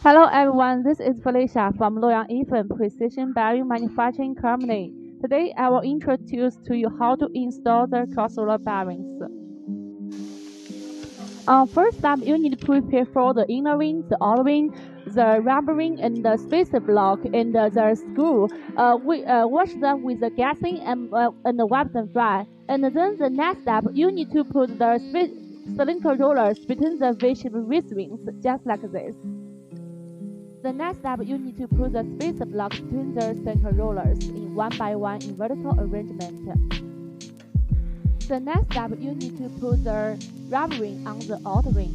Hello everyone, this is Felicia from Loyang Infant Precision Bearing Manufacturing Company. Today I will introduce to you how to install the cross-roller bearings. First up, you need to prepare for the inner ring, the outer ring, the rubber ring, and the spacer block, and the screw. Wash them with the gasoline and wipe them dry. And then the next step, you need to put the cylinder rollers between the V-shaped wrist rings, just like this. The next step, you need to put the spacer blocks between the center rollers in one by one in vertical arrangement. The next step, you need to put the rubber ring on the outer ring.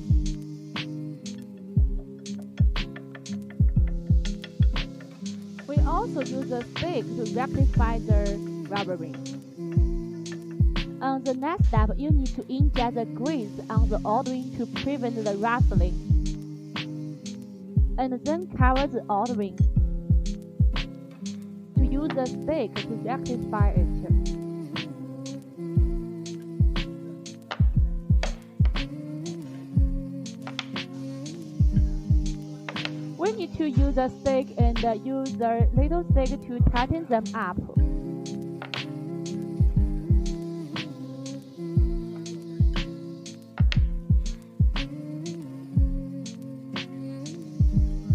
We also use a stick to rectify the rubber ring. On the next step, you need to inject the grease on the outer ring to prevent the rustling, and then cover the outer ring. To use the stick to rectify it. We need to use a stick and use the little stick to tighten them up.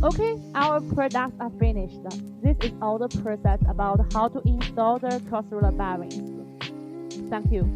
Okay, our products are finished. This is all the process about how to install the cross-roller bearings. Thank you.